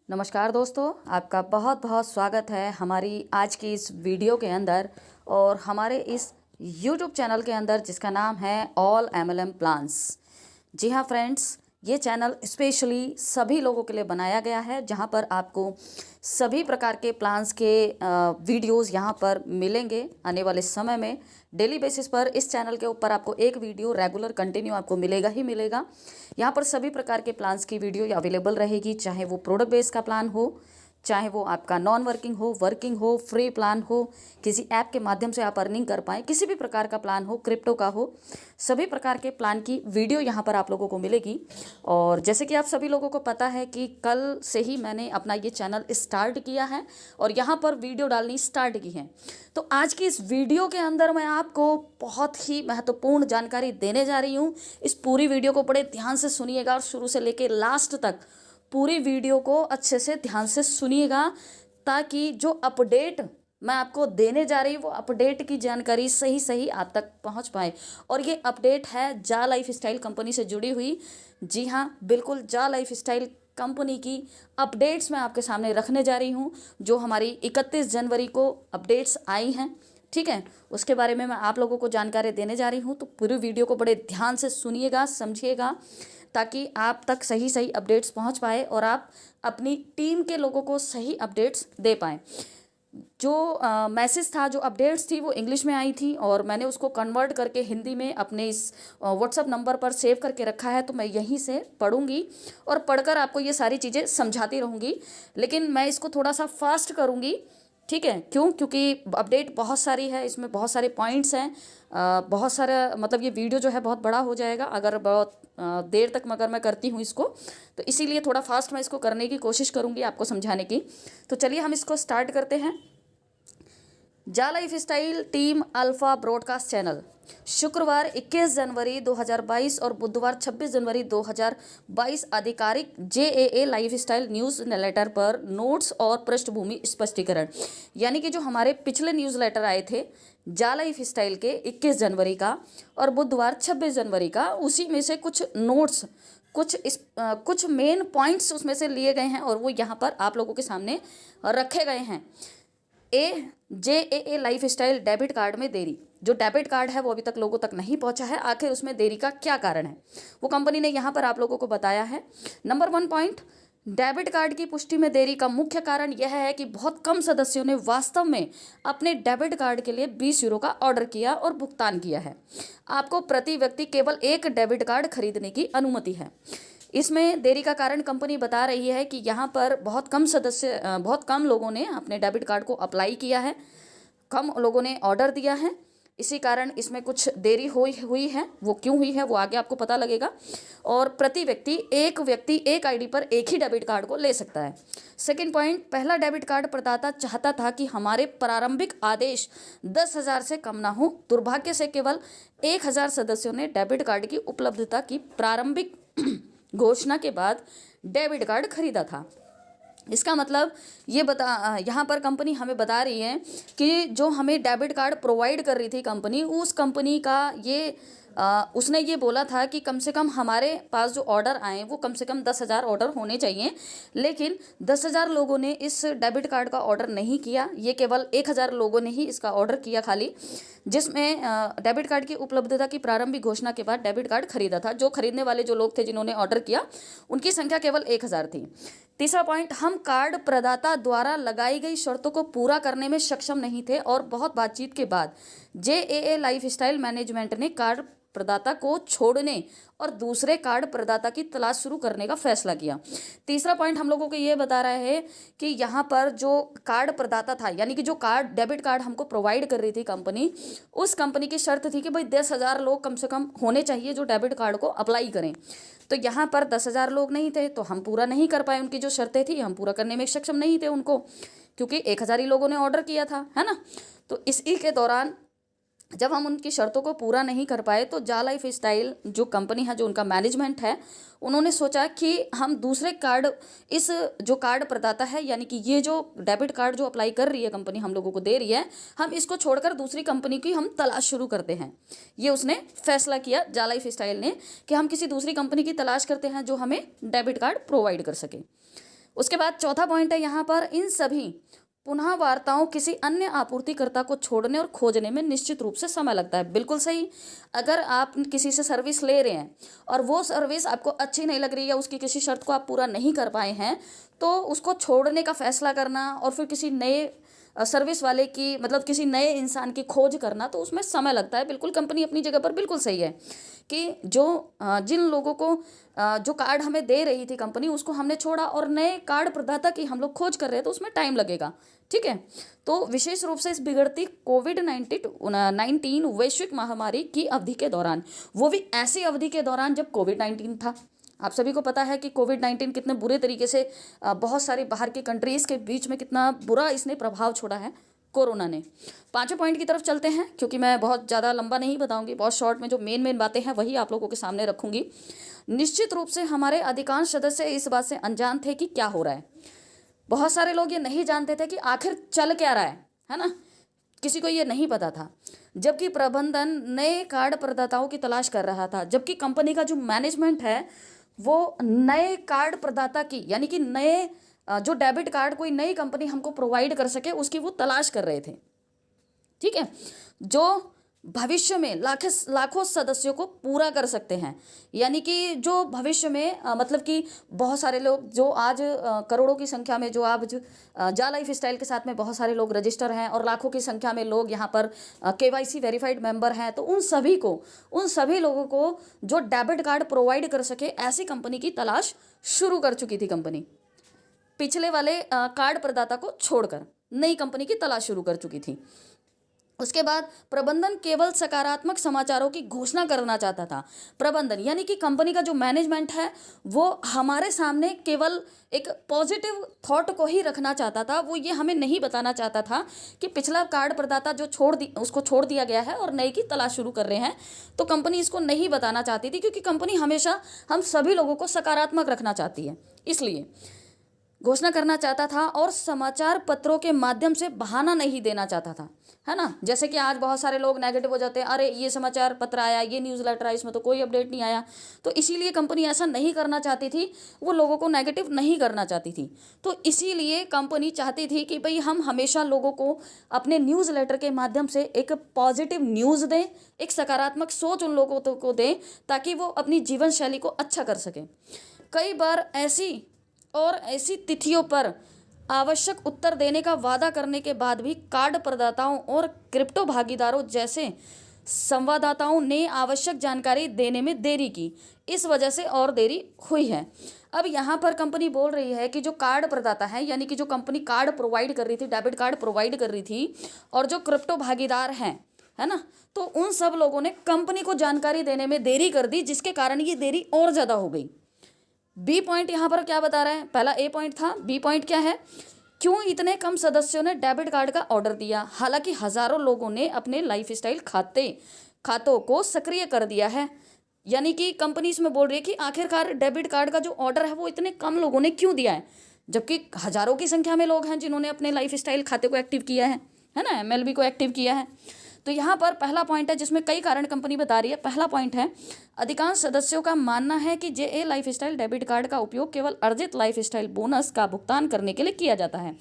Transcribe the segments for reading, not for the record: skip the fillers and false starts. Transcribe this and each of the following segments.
नमस्कार दोस्तों, आपका बहुत बहुत स्वागत है हमारी आज की इस वीडियो के अंदर और हमारे इस YouTube चैनल के अंदर जिसका नाम है ऑल MLM प्लान्स। जी हाँ फ्रेंड्स, ये चैनल स्पेशली सभी लोगों के लिए बनाया गया है जहाँ पर आपको सभी प्रकार के प्लान्स के वीडियोस यहाँ पर मिलेंगे। आने वाले समय में डेली बेसिस पर इस चैनल के ऊपर आपको एक वीडियो रेगुलर कंटिन्यू आपको मिलेगा ही मिलेगा। यहाँ पर सभी प्रकार के प्लान्स की वीडियो अवेलेबल रहेगी, चाहे वो प्रोडक्ट बेस का प्लान हो, चाहे वो आपका नॉन वर्किंग हो, वर्किंग हो, फ्री प्लान हो, किसी ऐप के माध्यम से आप अर्निंग कर पाएँ, किसी भी प्रकार का प्लान हो, क्रिप्टो का हो, सभी प्रकार के प्लान की वीडियो यहाँ पर आप लोगों को मिलेगी। और जैसे कि आप सभी लोगों को पता है कि कल से ही मैंने अपना ये चैनल स्टार्ट किया है और यहाँ पर वीडियो डालनी स्टार्ट की है। तो आज की इस वीडियो के अंदर मैं आपको बहुत ही महत्वपूर्ण जानकारी देने जा रही हूँ। इस पूरी वीडियो को बड़े ध्यान से सुनिएगा और शुरू से लेकर लास्ट तक पूरी वीडियो को अच्छे से ध्यान से सुनिएगा, ताकि जो अपडेट मैं आपको देने जा रही हूँ वो अपडेट की जानकारी सही सही आप तक पहुँच पाए। और ये अपडेट है जा लाइफ स्टाइल कंपनी से जुड़ी हुई। जी हाँ, बिल्कुल जा लाइफ स्टाइल कंपनी की अपडेट्स मैं आपके सामने रखने जा रही हूँ, जो हमारी 31 जनवरी को अपडेट्स आई हैं। ठीक है, उसके बारे में मैं आप लोगों को जानकारी देने जा रही हूँ। तो पूरी वीडियो को बड़े ध्यान से सुनिएगा, समझिएगा, ताकि आप तक सही सही अपडेट्स पहुंच पाए और आप अपनी टीम के लोगों को सही अपडेट्स दे पाएँ। जो मैसेज था, जो अपडेट्स थी, वो इंग्लिश में आई थी और मैंने उसको कन्वर्ट करके हिंदी में अपने इस व्हाट्सअप नंबर पर सेव करके रखा है। तो मैं यहीं से पढ़ूंगी और पढ़कर आपको ये सारी चीज़ें समझाती रहूँगी, लेकिन मैं इसको थोड़ा सा फास्ट करूँगी। ठीक है, क्यों? क्योंकि अपडेट बहुत सारी है, इसमें बहुत सारे पॉइंट्स हैं, बहुत सारा, मतलब ये वीडियो जो है बहुत बड़ा हो जाएगा अगर बहुत देर तक मगर मैं करती हूँ इसको, तो इसीलिए थोड़ा फास्ट मैं इसको करने की कोशिश करूँगी आपको समझाने की। तो चलिए हम इसको स्टार्ट करते हैं। जा life style team alpha broadcast channel शुक्रवार 21 जनवरी 2022 और बुधवार 26 जनवरी 2022 आधिकारिक JAA lifestyle newsletter पर नोट्स और पृष्ठभूमि स्पष्टीकरण, यानी कि जो हमारे पिछले न्यूज़ लेटर आए थे जा लाइफ स्टाइल के 21 जनवरी का और बुधवार 26 जनवरी का, उसी में से कुछ नोट्स, कुछ मेन पॉइंट्स उसमें से लिए गए हैं और वो यहाँ पर आप लोगों के सामने रखे गए हैं। JAA life style debit card में देरी। जो डेबिट कार्ड है वो अभी तक लोगों तक नहीं पहुंचा है, आखिर उसमें देरी का क्या कारण है वो कंपनी ने यहाँ पर आप लोगों को बताया है। नंबर 1 पॉइंट, डेबिट कार्ड की पुष्टि में देरी का मुख्य कारण यह है कि बहुत कम सदस्यों ने वास्तव में अपने डेबिट कार्ड के लिए 20 यूरो का ऑर्डर किया और भुगतान किया है। आपको प्रति व्यक्ति केवल एक डेबिट कार्ड खरीदने की अनुमति है। इसमें देरी का कारण कंपनी बता रही है कि यहाँ पर बहुत कम लोगों ने अपने डेबिट कार्ड को अप्लाई किया है, कम लोगों ने ऑर्डर दिया है, इसी कारण इसमें कुछ देरी हुई है। वो क्यों हुई है वो आगे आपको पता लगेगा। और प्रति व्यक्ति एक आईडी पर एक ही डेबिट कार्ड को ले सकता है। सेकंड पॉइंट, पहला डेबिट कार्ड प्रदाता चाहता था कि हमारे प्रारंभिक आदेश 10,000 से कम ना हो। दुर्भाग्य से केवल 1,000 सदस्यों ने डेबिट कार्ड की उपलब्धता की प्रारंभिक घोषणा के बाद डेबिट कार्ड खरीदा था। इसका मतलब ये यहाँ पर कंपनी हमें बता रही है कि जो हमें डेबिट कार्ड प्रोवाइड कर रही थी कंपनी, उस कंपनी का उसने ये बोला था कि कम से कम हमारे पास जो ऑर्डर आए वो कम से कम 10,000 ऑर्डर होने चाहिए, लेकिन 10,000 लोगों ने इस डेबिट कार्ड का ऑर्डर नहीं किया। ये केवल 1,000 लोगों ने ही इसका ऑर्डर किया खाली, जिसमें डेबिट कार्ड की उपलब्धता की प्रारंभिक घोषणा के बाद डेबिट कार्ड खरीदा था। जो खरीदने वाले जो लोग थे जिन्होंने ऑर्डर किया, उनकी संख्या केवल 1,000 थी। तीसरा पॉइंट, हम कार्ड प्रदाता द्वारा लगाई गई शर्तों को पूरा करने में सक्षम नहीं थे और बहुत बातचीत के बाद JAA लाइफ स्टाइल मैनेजमेंट ने कार्ड प्रदाता को छोड़ने और दूसरे कार्ड प्रदाता की तलाश शुरू करने का फैसला किया। तीसरा पॉइंट हम लोगों को ये बता रहा है कि यहाँ पर जो कार्ड प्रदाता था, यानी कि जो डेबिट कार्ड हमको प्रोवाइड कर रही थी कंपनी, उस कंपनी की शर्त थी कि भाई 10,000 लोग कम से कम होने चाहिए जो डेबिट कार्ड को अप्लाई करें। तो यहाँ पर 10,000 लोग नहीं थे, तो हम पूरा नहीं कर पाए। उनकी जो शर्तें थी हम पूरा करने में सक्षम नहीं थे उनको, क्योंकि 1,000 ही लोगों ने ऑर्डर किया था, है ना। तो इसी के दौरान जब हम उनकी शर्तों को पूरा नहीं कर पाए, तो जा लाइफ स्टाइल जो कंपनी है, जो उनका मैनेजमेंट है, उन्होंने सोचा कि हम दूसरे कार्ड, इस जो कार्ड प्रदाता है, यानी कि ये जो डेबिट कार्ड जो अप्लाई कर रही है कंपनी हम लोगों को दे रही है, हम इसको छोड़कर दूसरी कंपनी की हम तलाश शुरू करते हैं। ये उसने फैसला किया जा लाइफ स्टाइल ने कि हम किसी दूसरी कंपनी की तलाश करते हैं जो हमें डेबिट कार्ड प्रोवाइड कर सके। उसके बाद चौथा पॉइंट है यहाँ पर, इन सभी पुनः वार्ताओं किसी अन्य आपूर्तिकर्ता को छोड़ने और खोजने में निश्चित रूप से समय लगता है। बिल्कुल सही। अगर आप किसी से सर्विस ले रहे हैं और वो सर्विस आपको अच्छी नहीं लग रही है, उसकी किसी शर्त को आप पूरा नहीं कर पाए हैं, तो उसको छोड़ने का फैसला करना और फिर किसी नए सर्विस वाले की, मतलब किसी नए इंसान की खोज करना, तो उसमें समय लगता है। बिल्कुल कंपनी अपनी जगह पर बिल्कुल सही है कि जिन लोगों को जो कार्ड हमें दे रही थी कंपनी, उसको हमने छोड़ा और नए कार्ड प्रदाता की हम लोग खोज कर रहे हैं, तो उसमें टाइम लगेगा। ठीक है। तो विशेष रूप से इस बिगड़ती कोविड-19 वैश्विक महामारी की अवधि के दौरान, वो भी ऐसी अवधि के दौरान जब कोविड-19 था। आप सभी को पता है कि कोविड-19 कितने बुरे तरीके से बहुत सारी बाहर की कंट्रीज़ के बीच में कितना बुरा इसने प्रभाव छोड़ा है कोरोना ने। पांचवें पॉइंट की तरफ चलते हैं, क्योंकि मैं बहुत ज़्यादा लंबा नहीं बताऊंगी, बहुत शॉर्ट में जो मेन बातें हैं वही आप लोगों के सामने रखूंगी। निश्चित रूप से हमारे अधिकांश सदस्य इस बात से अनजान थे कि क्या हो रहा है। बहुत सारे लोग ये नहीं जानते थे कि आखिर चल क्या रहा है ना। किसी को ये नहीं पता था। जबकि प्रबंधन नए कार्ड प्रदाताओं की तलाश कर रहा था, जबकि कंपनी का जो मैनेजमेंट है वो नए कार्ड प्रदाता की, यानी कि नए जो डेबिट कार्ड कोई नई कंपनी हमको प्रोवाइड कर सके, उसकी वो तलाश कर रहे थे। ठीक है। जो भविष्य में लाखों सदस्यों को पूरा कर सकते हैं, यानी कि जो भविष्य में मतलब कि बहुत सारे लोग जो आज करोड़ों की संख्या में जो आज जा लाइफ स्टाइल के साथ में बहुत सारे लोग रजिस्टर हैं और लाखों की संख्या में लोग यहाँ पर KYC वेरीफाइड मेंबर हैं, तो उन सभी लोगों को जो डेबिट कार्ड प्रोवाइड कर सके, ऐसी कंपनी की तलाश शुरू कर चुकी थी कंपनी। पिछले वाले कार्ड प्रदाता को छोड़कर नई कंपनी की तलाश शुरू कर चुकी थी। उसके बाद प्रबंधन केवल सकारात्मक समाचारों की घोषणा करना चाहता था। प्रबंधन यानी कि कंपनी का जो मैनेजमेंट है वो हमारे सामने केवल एक पॉजिटिव थॉट को ही रखना चाहता था। वो ये हमें नहीं बताना चाहता था कि पिछला कार्ड प्रदाता जो उसको छोड़ दिया गया है और नए की तलाश शुरू कर रहे हैं, तो कंपनी इसको नहीं बताना चाहती थी, क्योंकि कंपनी हमेशा हम सभी लोगों को सकारात्मक रखना चाहती है, इसलिए घोषणा करना चाहता था और समाचार पत्रों के माध्यम से बहाना नहीं देना चाहता था, है ना। जैसे कि आज बहुत सारे लोग नेगेटिव हो जाते हैं, अरे ये समाचार पत्र आया, ये न्यूज़ लेटर आया, इसमें तो कोई अपडेट नहीं आया। तो इसीलिए कंपनी ऐसा नहीं करना चाहती थी, वो लोगों को नेगेटिव नहीं करना चाहती थी। तो इसीलिए कंपनी चाहती थी कि भाई हम हमेशा लोगों को अपने न्यूज़ लेटर के माध्यम से एक पॉजिटिव न्यूज़ दें, एक सकारात्मक सोच उन लोगों को दें, ताकि वो अपनी जीवन शैली को अच्छा कर सकें। कई बार ऐसी तिथियों पर आवश्यक उत्तर देने का वादा करने के बाद भी कार्ड प्रदाताओं और क्रिप्टो भागीदारों जैसे संवाददाताओं ने आवश्यक जानकारी देने में देरी की। इस वजह से और देरी हुई है। अब यहाँ पर कंपनी बोल रही है कि जो कार्ड प्रदाता है, यानी कि जो कंपनी कार्ड प्रोवाइड कर रही थी, डेबिट कार्ड प्रोवाइड कर रही थी, और जो क्रिप्टो भागीदार हैं, है ना, तो उन सब लोगों ने कंपनी को जानकारी देने में देरी कर दी, जिसके कारण ये देरी और ज़्यादा हो गई। बी पॉइंट यहाँ पर क्या बता रहा है? पहला ए पॉइंट था, बी पॉइंट क्या है? क्यों इतने कम सदस्यों ने डेबिट कार्ड का ऑर्डर दिया, हालांकि हजारों लोगों ने अपने लाइफस्टाइल खातों को सक्रिय कर दिया है। यानी कि कंपनी इसमें बोल रही है कि आखिरकार डेबिट कार्ड का जो ऑर्डर है वो इतने कम लोगों ने क्यों दिया है, जबकि हजारों की संख्या में लोग हैं जिन्होंने अपने लाइफस्टाइल खाते को एक्टिव किया है ना, MLB को एक्टिव किया है। तो यहाँ पर पहला पॉइंट है जिसमें कई कारण कंपनी बता रही है। पहला पॉइंट है, अधिकांश सदस्यों का मानना है कि JA लाइफस्टाइल डेबिट कार्ड का उपयोग केवल अर्जित लाइफस्टाइल बोनस का भुगतान करने के लिए किया जाता है।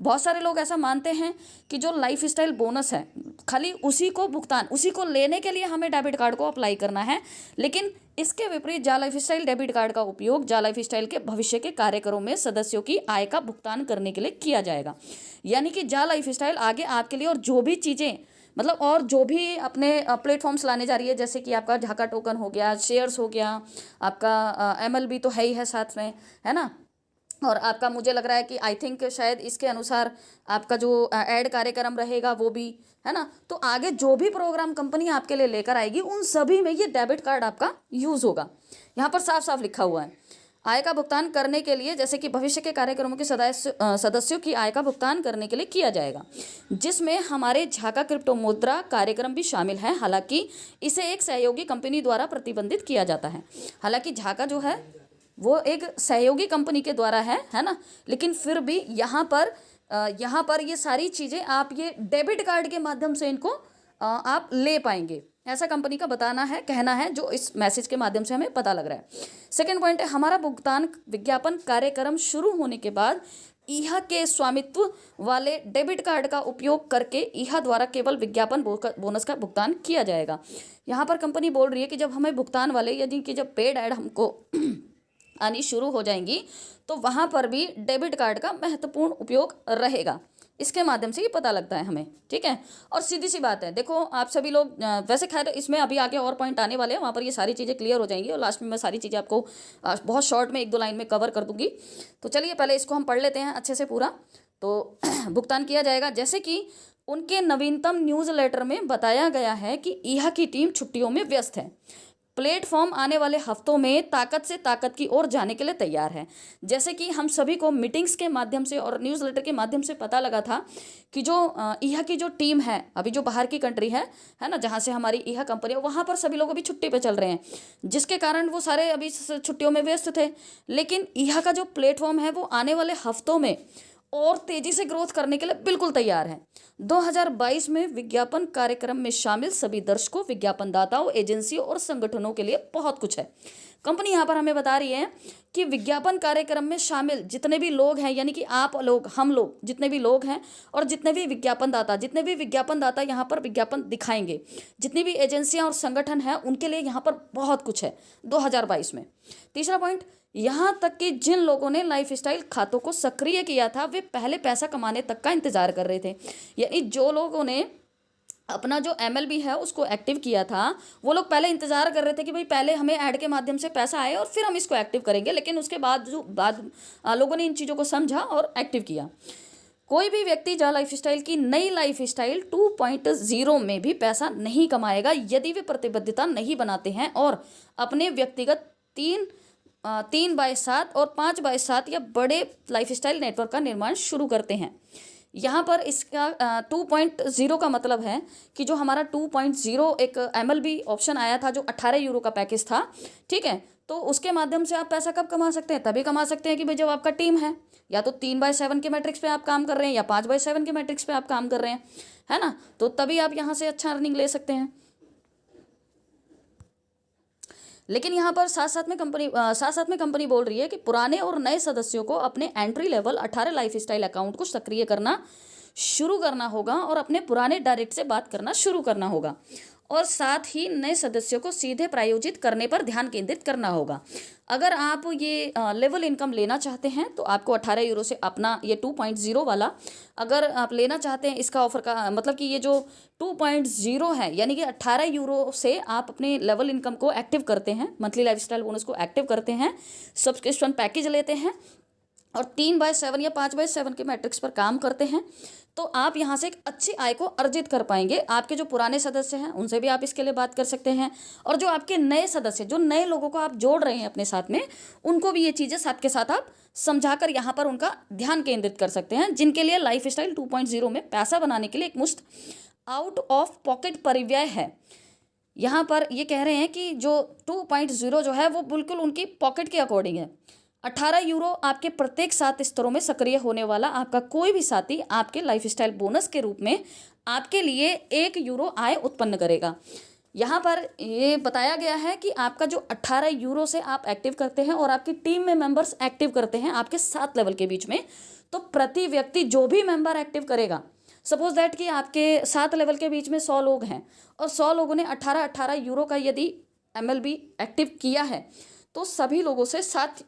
बहुत सारे लोग ऐसा मानते हैं कि जो लाइफस्टाइल बोनस है खाली उसी को लेने के लिए हमें डेबिट कार्ड को अप्लाई करना है, लेकिन इसके विपरीत जा लाइफस्टाइल डेबिट कार्ड का उपयोग जा लाइफस्टाइल के भविष्य के कार्यक्रमों में सदस्यों की आय का भुगतान करने के लिए किया जाएगा। यानी कि जा लाइफस्टाइल आगे आपके लिए और जो भी चीज़ें मतलब और जो भी अपने प्लेटफॉर्म्स लाने जा रही है, जैसे कि आपका झाका टोकन हो गया, शेयर्स हो गया, आपका MLB तो है ही है साथ में, है ना, और आपका मुझे लग रहा है कि आई थिंक शायद इसके अनुसार आपका जो ऐड कार्यक्रम रहेगा वो भी, है ना। तो आगे जो भी प्रोग्राम कंपनी आपके लिए लेकर आएगी उन सभी में ये डेबिट कार्ड आपका यूज़ होगा। यहाँ पर साफ साफ लिखा हुआ है, आय का भुगतान करने के लिए, जैसे कि भविष्य के कार्यक्रमों के सदस्यों की आय का भुगतान करने के लिए किया जाएगा, जिसमें हमारे झाका क्रिप्टो मुद्रा कार्यक्रम भी शामिल है। हालांकि इसे एक सहयोगी कंपनी द्वारा प्रतिबंधित किया जाता है। हालांकि झाका जो है वो एक सहयोगी कंपनी के द्वारा है ना, लेकिन फिर भी यहाँ पर ये सारी चीज़ें आप ये डेबिट कार्ड के माध्यम से इनको आप ले पाएंगे, ऐसा कंपनी का बताना है, कहना है, जो इस मैसेज के माध्यम से हमें पता लग रहा है। सेकंड पॉइंट है, हमारा भुगतान विज्ञापन कार्यक्रम शुरू होने के बाद ईहा के स्वामित्व वाले डेबिट कार्ड का उपयोग करके ईहा द्वारा केवल विज्ञापन बोनस का भुगतान किया जाएगा। यहाँ पर कंपनी बोल रही है कि जब हमें भुगतान वाले, यदि कि जब पेड ऐड हमको आनी शुरू हो जाएंगी तो वहाँ पर भी डेबिट कार्ड का महत्वपूर्ण उपयोग रहेगा। इसके माध्यम से ये पता लगता है हमें, ठीक है। और सीधी सी बात है, देखो आप सभी लोग वैसे खैर इसमें अभी आगे और पॉइंट आने वाले हैं, वहाँ पर ये सारी चीज़ें क्लियर हो जाएंगी और लास्ट में मैं सारी चीज़ें आपको बहुत शॉर्ट में 1-2 लाइन में कवर कर दूंगी। तो चलिए पहले इसको हम पढ़ लेते हैं अच्छे से पूरा। तो भुगतान किया जाएगा, जैसे कि उनके नवीनतम न्यूज़लेटर में बताया गया है कि ईहा की टीम छुट्टियों में व्यस्त है। प्लेटफॉर्म आने वाले हफ्तों में ताकत से ताकत की ओर जाने के लिए तैयार है। जैसे कि हम सभी को मीटिंग्स के माध्यम से और न्यूज़लेटर के माध्यम से पता लगा था कि जो ईहा की जो टीम है, अभी जो बाहर की कंट्री है ना, जहाँ से हमारी ईहा कंपनी है, वहाँ पर सभी लोग अभी छुट्टी पे चल रहे हैं, जिसके कारण वो सारे अभी छुट्टियों में व्यस्त थे। लेकिन ईहा का जो प्लेटफॉर्म है वो आने वाले हफ्तों में और तेजी से ग्रोथ करने के लिए बिल्कुल तैयार है। 2022 में विज्ञापन कार्यक्रम में शामिल सभी दर्शकों, विज्ञापनदाताओं, एजेंसियों और संगठनों के लिए बहुत कुछ है। कंपनी यहाँ पर हमें बता रही है कि विज्ञापन कार्यक्रम में शामिल जितने भी लोग हैं, यानी कि आप लोग, हम लोग, जितने भी लोग हैं और जितने भी विज्ञापनदाता यहाँ पर विज्ञापन दिखाएंगे, जितनी भी एजेंसियाँ और संगठन हैं, उनके लिए यहाँ पर बहुत कुछ है 2022 में। तीसरा पॉइंट, यहाँ तक कि जिन लोगों ने लाइफस्टाइल खातों को सक्रिय किया था वे पहले पैसा कमाने तक का इंतजार कर रहे थे। यानी जो लोगों ने अपना जो MLB है उसको एक्टिव किया था, वो लोग पहले इंतजार कर रहे थे कि भाई पहले हमें ऐड के माध्यम से पैसा आए और फिर हम इसको एक्टिव करेंगे। लेकिन उसके बाद लोगों ने इन चीज़ों को समझा और एक्टिव किया। कोई भी व्यक्ति जहाँ लाइफस्टाइल की नई लाइफस्टाइल 2.0 में भी पैसा नहीं कमाएगा यदि वे प्रतिबद्धता नहीं बनाते हैं और अपने व्यक्तिगत 3x7 और 5x7 या बड़े लाइफस्टाइल नेटवर्क का निर्माण शुरू करते हैं। यहाँ पर इसका 2.0 का मतलब है कि जो हमारा 2.0 एक MLB ऑप्शन आया था, जो 18 यूरो का पैकेज था, ठीक है, तो उसके माध्यम से आप पैसा कब कमा सकते हैं? तभी कमा सकते हैं कि भाई जब आपका टीम है, या तो 3x7 के मैट्रिक्स पे आप काम कर रहे हैं या 5x7 के मैट्रिक्स पे आप काम कर रहे हैं, है ना, तो तभी आप यहाँ से अच्छा अर्निंग ले सकते हैं। लेकिन यहाँ पर साथ साथ में कंपनी बोल रही है कि पुराने और नए सदस्यों को अपने एंट्री लेवल 18 लाइफस्टाइल अकाउंट को सक्रिय करना शुरू करना होगा और अपने पुराने डायरेक्ट से बात करना शुरू करना होगा और साथ ही नए सदस्यों को सीधे प्रायोजित करने पर ध्यान केंद्रित करना होगा। अगर आप ये लेवल इनकम लेना चाहते हैं तो आपको 18 यूरो से अपना ये 2.0 वाला अगर आप लेना चाहते हैं, इसका ऑफर का मतलब कि ये जो 2.0 है, यानी कि 18 यूरो से आप अपने लेवल इनकम को एक्टिव करते हैं, मंथली लाइफस्टाइल बोनस को एक्टिव करते हैं, सब्सक्रिप्शन पैकेज लेते हैं और 3x7 या 5x7 के मैट्रिक्स पर काम करते हैं, तो आप यहाँ से एक अच्छी आय को अर्जित कर पाएंगे। आपके जो पुराने सदस्य हैं उनसे भी आप इसके लिए बात कर सकते हैं और जो आपके नए सदस्य, जो नए लोगों को आप जोड़ रहे हैं अपने साथ में, उनको भी ये चीज़ें साथ के साथ आप समझाकर यहाँ पर उनका ध्यान केंद्रित कर सकते हैं, जिनके लिए लाइफस्टाइल 2.0 में पैसा बनाने के लिए एक मुश्त आउट ऑफ पॉकेट परिव्यय है। यहाँ पर ये कह रहे हैं कि जो 2.0 जो है वो बिल्कुल उनकी पॉकेट के अकॉर्डिंग है। 18 यूरो आपके प्रत्येक 7 स्तरों में सक्रिय होने वाला आपका कोई भी साथी आपके लाइफस्टाइल बोनस के रूप में आपके लिए 1 यूरो आय उत्पन्न करेगा। यहाँ पर ये बताया गया है कि आपका जो 18 यूरो से आप एक्टिव करते हैं और आपकी टीम में मेंबर्स एक्टिव करते हैं आपके 7 लेवल के बीच में, तो प्रति व्यक्ति जो भी मेंबर एक्टिव करेगा, सपोज दैट कि आपके 7 लेवल के बीच में 100 लोग हैं और 100 लोगों ने 18 यूरो का यदि MLB एक्टिव किया है, तो सभी लोगों से 7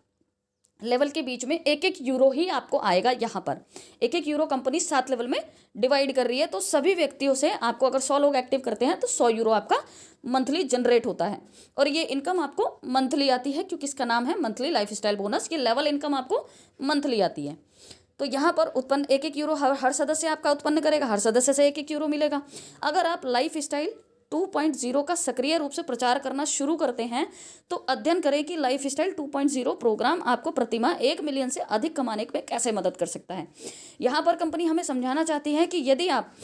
लेवल के बीच में 1-1 यूरो ही आपको आएगा। यहाँ पर 1-1 यूरो कंपनी 7 लेवल में डिवाइड कर रही है, तो सभी व्यक्तियों से आपको अगर 100 लोग एक्टिव करते हैं तो 100 यूरो आपका मंथली जनरेट होता है और ये इनकम आपको मंथली आती है, क्योंकि इसका नाम है मंथली लाइफस्टाइल बोनस। ये लेवल इनकम आपको मंथली आती है। तो यहाँ पर उत्पन्न 1-1 यूरो हर सदस्य आपका उत्पन्न करेगा, हर सदस्य से 1-1 यूरो मिलेगा। अगर आप लाइफस्टाइल 2.0 का सक्रिय रूप से प्रचार करना शुरू करते हैं तो अध्ययन करें कि लाइफस्टाइल 2.0 प्रोग्राम आपको प्रतिमाह 1 मिलियन से अधिक कमाने में कैसे मदद कर सकता है। यहाँ पर कंपनी हमें समझाना चाहती है कि यदि आप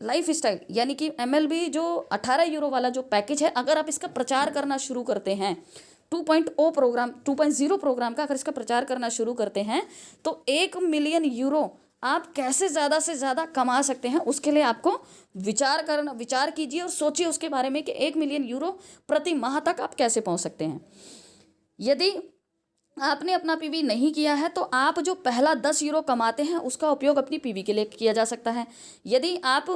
लाइफस्टाइल यानी कि MLB जो 18 यूरो वाला जो पैकेज है, अगर आप इसका प्रचार करना शुरू करते हैं, 2.0 प्रोग्राम का अगर इसका प्रचार करना शुरू करते हैं तो 1 मिलियन यूरो आप कैसे ज़्यादा से ज़्यादा कमा सकते हैं, उसके लिए आपको विचार कीजिए और सोचिए उसके बारे में कि 1 मिलियन यूरो प्रति माह तक आप कैसे पहुंच सकते हैं। यदि आपने अपना पीवी नहीं किया है तो आप जो पहला 10 यूरो कमाते हैं उसका उपयोग अपनी पीवी के लिए किया जा सकता है। यदि आप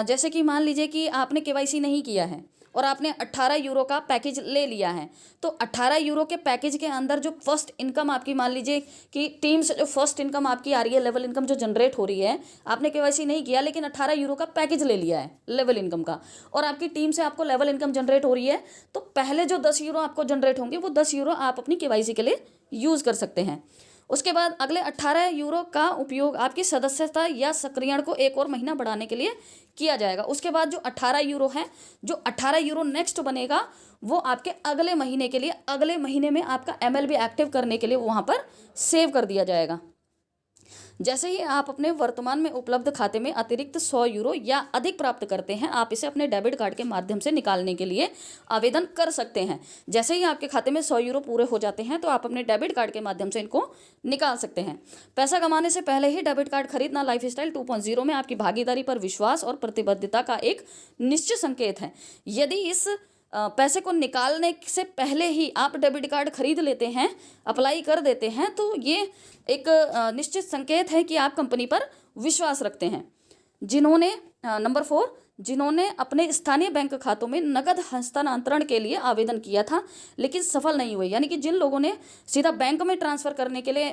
जैसे कि मान लीजिए कि आपने केवाईसी नहीं किया है और आपने 18 यूरो का पैकेज ले लिया है, तो 18 यूरो के पैकेज के अंदर जो फर्स्ट इनकम आपकी, मान लीजिए कि टीम से जो फर्स्ट इनकम आपकी आ रही है, लेवल इनकम जो जनरेट हो रही है, आपने केवाईसी नहीं किया लेकिन 18 यूरो का पैकेज ले लिया है लेवल इनकम का, और आपकी टीम से आपको लेवल इनकम जनरेट हो रही है, तो पहले जो 10 यूरो आपको जनरेट होंगे वो 10 यूरो आप अपनी केवाईसी के लिए यूज़ कर सकते हैं। उसके बाद अगले 18 यूरो का उपयोग आपकी सदस्यता या सक्रियण को 1 और महीना बढ़ाने के लिए किया जाएगा। उसके बाद जो 18 यूरो है, जो 18 यूरो नेक्स्ट बनेगा वो आपके अगले महीने के लिए, अगले महीने में आपका MLB एक्टिव करने के लिए वहाँ पर सेव कर दिया जाएगा। जैसे ही आप अपने वर्तमान में उपलब्ध खाते में अतिरिक्त 100 यूरो या अधिक प्राप्त करते हैं, आप इसे अपने डेबिट कार्ड के माध्यम से निकालने के लिए आवेदन कर सकते हैं। जैसे ही आपके खाते में 100 यूरो पूरे हो जाते हैं तो आप अपने डेबिट कार्ड के माध्यम से इनको निकाल सकते हैं। पैसा कमाने से पहले ही डेबिट कार्ड खरीदना लाइफस्टाइल 2.0 में आपकी भागीदारी पर विश्वास और प्रतिबद्धता का एक निश्चित संकेत है। यदि इस पैसे को निकालने से पहले ही आप डेबिट कार्ड खरीद लेते हैं, अप्लाई कर देते हैं, तो ये एक निश्चित संकेत है कि आप कंपनी पर विश्वास रखते हैं। नंबर 4, जिन्होंने अपने स्थानीय बैंक खातों में नकद हस्तांतरण के लिए आवेदन किया था लेकिन सफल नहीं हुए, यानी कि जिन लोगों ने सीधा बैंक में ट्रांसफ़र करने के लिए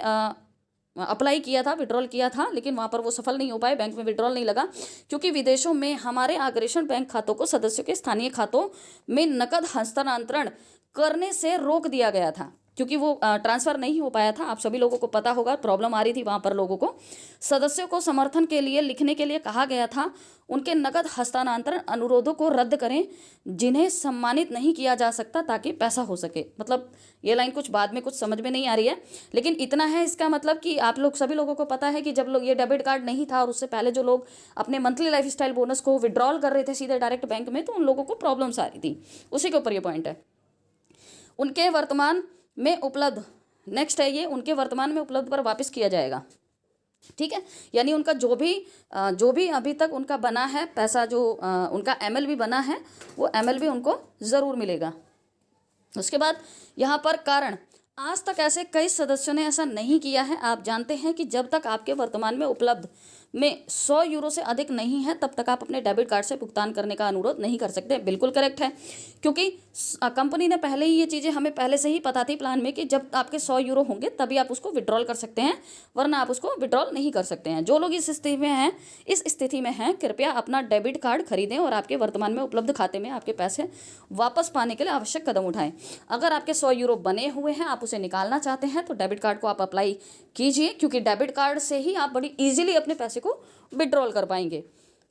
अप्लाई किया था, विड्रॉल किया था, लेकिन वहाँ पर वो सफल नहीं हो पाए, बैंक में विड्रॉल नहीं लगा, क्योंकि विदेशों में हमारे अग्रेषण बैंक खातों को सदस्यों के स्थानीय खातों में नकद हस्तांतरण करने से रोक दिया गया था, क्योंकि वो ट्रांसफ़र नहीं हो पाया था। आप सभी लोगों को पता होगा, प्रॉब्लम आ रही थी वहाँ पर लोगों को। सदस्यों को समर्थन के लिए लिखने के लिए कहा गया था, उनके नकद हस्तांतरण अनुरोधों को रद्द करें जिन्हें सम्मानित नहीं किया जा सकता ताकि पैसा हो सके। मतलब ये लाइन कुछ बाद में कुछ समझ में नहीं आ रही है, लेकिन इतना है इसका मतलब कि आप लोग सभी लोगों को पता है कि जब लोग ये डेबिट कार्ड नहीं था और उससे पहले जो लोग अपने मंथली लाइफस्टाइल बोनस को विड्रॉल कर रहे थे सीधे डायरेक्ट बैंक में, तो उन लोगों को प्रॉब्लम्स आ रही थी। उसी के ऊपर ये पॉइंट है। उनके वर्तमान में उपलब्ध, नेक्स्ट है ये, उनके वर्तमान में उपलब्ध पर वापस किया जाएगा। ठीक है, यानी उनका जो भी अभी तक उनका बना है पैसा, जो उनका MLB बना है, वो MLB उनको ज़रूर मिलेगा। उसके बाद यहाँ पर कारण, आज तक ऐसे कई सदस्यों ने ऐसा नहीं किया है। आप जानते हैं कि जब तक आपके वर्तमान में उपलब्ध में 100 यूरो से अधिक नहीं है तब तक आप अपने डेबिट कार्ड से भुगतान करने का अनुरोध नहीं कर सकते। बिल्कुल करेक्ट है, क्योंकि कंपनी ने पहले ही ये चीज़ें, हमें पहले से ही पता थी प्लान में कि जब आपके 100 यूरो होंगे तभी आप उसको विड्रॉल कर सकते हैं, वरना आप उसको विड्रॉल नहीं कर सकते हैं। जो लोग इस स्थिति में हैं कृपया अपना डेबिट कार्ड खरीदें और आपके वर्तमान में उपलब्ध खाते में आपके पैसे वापस पाने के लिए आवश्यक कदम उठाएं। अगर आपके 100 यूरो बने हुए हैं, आप उसे निकालना चाहते हैं, तो डेबिट कार्ड को आप अप्लाई कीजिए, क्योंकि डेबिट कार्ड से ही आप बड़ी ईजिली अपने पैसे को विड्रॉल कर पाएंगे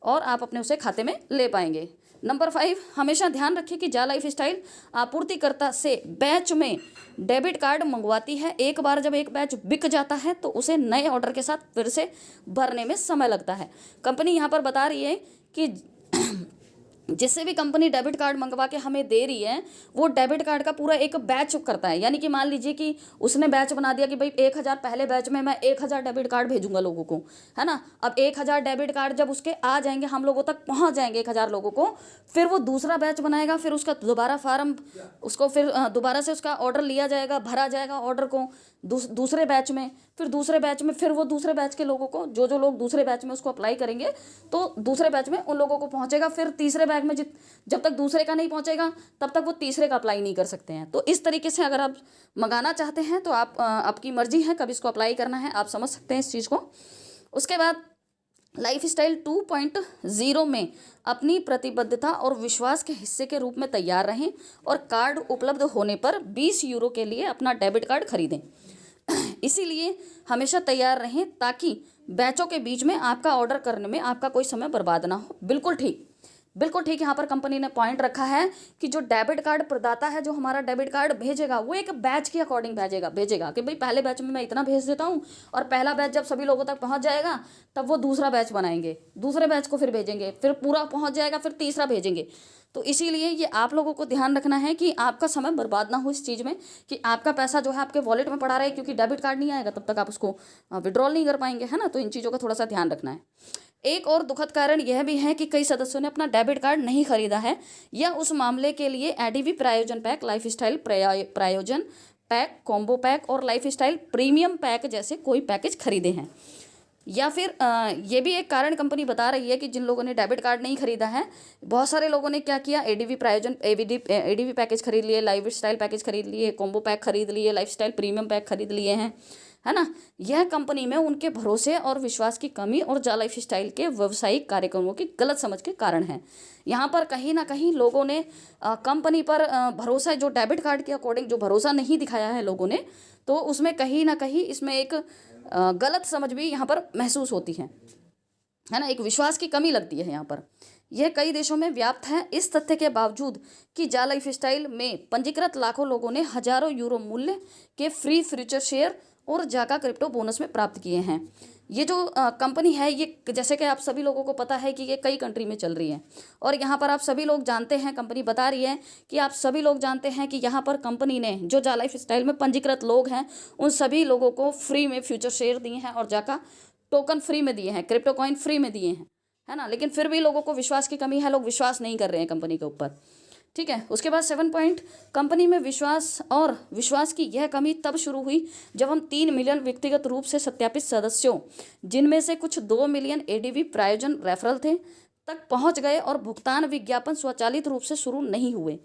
और आप अपने उसे खाते में ले पाएंगे। नंबर 5, हमेशा ध्यान रखिए कि जा लाइफस्टाइल आपूर्तिकर्ता से बैच में डेबिट कार्ड मंगवाती है। एक बार जब एक बैच बिक जाता है तो उसे नए ऑर्डर के साथ फिर से भरने में समय लगता है। कंपनी यहाँ पर बता रही है कि जिससे भी कंपनी डेबिट कार्ड मंगवा के हमें दे रही है, वो डेबिट कार्ड का पूरा एक बैच करता है। यानी कि मान लीजिए कि उसने बैच बना दिया कि भाई 1000 पहले बैच में मैं 1000 डेबिट कार्ड भेजूंगा लोगों को, है ना। अब 1000 डेबिट कार्ड जब उसके आ जाएंगे, हम लोगों तक पहुंच जाएंगे 1000 लोगों को, फिर वो दूसरा बैच बनाएगा, फिर उसका दोबारा फार्म, उसको फिर दोबारा से उसका ऑर्डर लिया जाएगा, भरा जाएगा ऑर्डर को दूसरे बैच में, फिर दूसरे बैच में फिर वो दूसरे बैच के लोगों को, जो लोग दूसरे बैच में उसको अप्लाई करेंगे तो दूसरे बैच में उन लोगों को पहुंचेगा, फिर तीसरे बैच में जब तक दूसरे का नहीं पहुंचेगा तब तक वो तीसरे का अप्लाई नहीं कर सकते हैं। तो इस तरीके से अगर आप मंगाना चाहते हैं तो आपकी मर्जी है कब इसको अप्लाई करना है, आप समझ सकते हैं इस चीज़ को। उसके बाद लाइफस्टाइल 2.0 में अपनी प्रतिबद्धता और विश्वास के हिस्से के रूप में तैयार रहें और कार्ड उपलब्ध होने पर 20 यूरो के लिए अपना डेबिट कार्ड खरीदें। इसीलिए हमेशा तैयार रहें ताकि बैचों के बीच में आपका ऑर्डर करने में आपका कोई समय बर्बाद ना हो। बिल्कुल ठीक, बिल्कुल ठीक। यहाँ पर कंपनी ने पॉइंट रखा है कि जो डेबिट कार्ड प्रदाता है, जो हमारा डेबिट कार्ड भेजेगा, वो एक बैच के अकॉर्डिंग भेजेगा कि भाई पहले बैच में मैं इतना भेज देता हूँ और पहला बैच जब सभी लोगों तक पहुँच जाएगा तब वो दूसरा बैच बनाएंगे, दूसरे बैच को फिर भेजेंगे, फिर पूरा पहुँच जाएगा, फिर तीसरा भेजेंगे। तो इसीलिए ये आप लोगों को ध्यान रखना है कि आपका समय बर्बाद ना हो इस चीज़ में, कि आपका पैसा जो है आपके वॉलेट में पड़ा रहे, क्योंकि डेबिट कार्ड नहीं आएगा तब तक आप उसको विड्रॉल नहीं कर पाएंगे, है ना। तो इन चीज़ों का थोड़ा सा ध्यान रखना है। एक और दुखद कारण यह भी है कि कई सदस्यों ने अपना डेबिट कार्ड नहीं खरीदा है या उस मामले के लिए एडीवी प्रायोजन पैक, लाइफस्टाइल प्रायोजन पैक, कॉम्बो पैक और लाइफस्टाइल प्रीमियम पैक जैसे कोई पैकेज खरीदे हैं। या फिर ये भी एक कारण कंपनी बता रही है कि जिन लोगों ने डेबिट कार्ड नहीं खरीदा है, बहुत सारे लोगों ने क्या किया, एडीवी प्रायोजन एडीवी पैकेज खरीद लिए, लाइफस्टाइल पैकेज खरीद लिए, कॉम्बो पैक खरीद लिए, लाइफस्टाइल प्रीमियम पैक खरीद लिए हैं, है ना। यह कंपनी में उनके भरोसे और विश्वास की कमी और जा लाइफस्टाइल के व्यावसायिक कार्यक्रमों की गलत समझ के कारण है। यहाँ पर कहीं ना कहीं लोगों ने कंपनी पर भरोसा, जो डेबिट कार्ड के अकॉर्डिंग जो भरोसा नहीं दिखाया है लोगों ने, तो उसमें कहीं ना कहीं इसमें एक गलत समझ भी यहाँ पर महसूस होती है ना। एक विश्वास की कमी लगती है यहाँ पर। यह कई देशों में व्याप्त है, इस तथ्य के बावजूद कि जा लाइफस्टाइल में पंजीकृत लाखों लोगों ने हजारों यूरो मूल्य के फ्री फ्यूचर शेयर और जाका क्रिप्टो बोनस में प्राप्त किए हैं। ये जो कंपनी है, ये जैसे कि आप सभी लोगों को पता है कि ये कई कंट्री में चल रही है, और यहाँ पर आप सभी लोग जानते हैं, कंपनी बता रही है कि आप सभी लोग जानते हैं कि यहाँ पर कंपनी ने जो जा लाइफस्टाइल में पंजीकृत लोग हैं उन सभी लोगों को फ्री में फ्यूचर शेयर दिए हैं और जाका टोकन फ्री में दिए हैं, क्रिप्टो कॉइन फ्री में दिए हैं, है ना। लेकिन फिर भी लोगों को विश्वास की कमी है, लोग विश्वास नहीं कर रहे हैं कंपनी के ऊपर, ठीक है। उसके बाद 7 पॉइंट, कंपनी में विश्वास की यह कमी तब शुरू हुई जब हम 3 मिलियन व्यक्तिगत रूप से सत्यापित सदस्यों, जिनमें से कुछ 2 मिलियन एडीवी प्रायोजन रेफरल थे, तक पहुंच गए और भुगतान विज्ञापन स्वचालित रूप से शुरू नहीं हुए,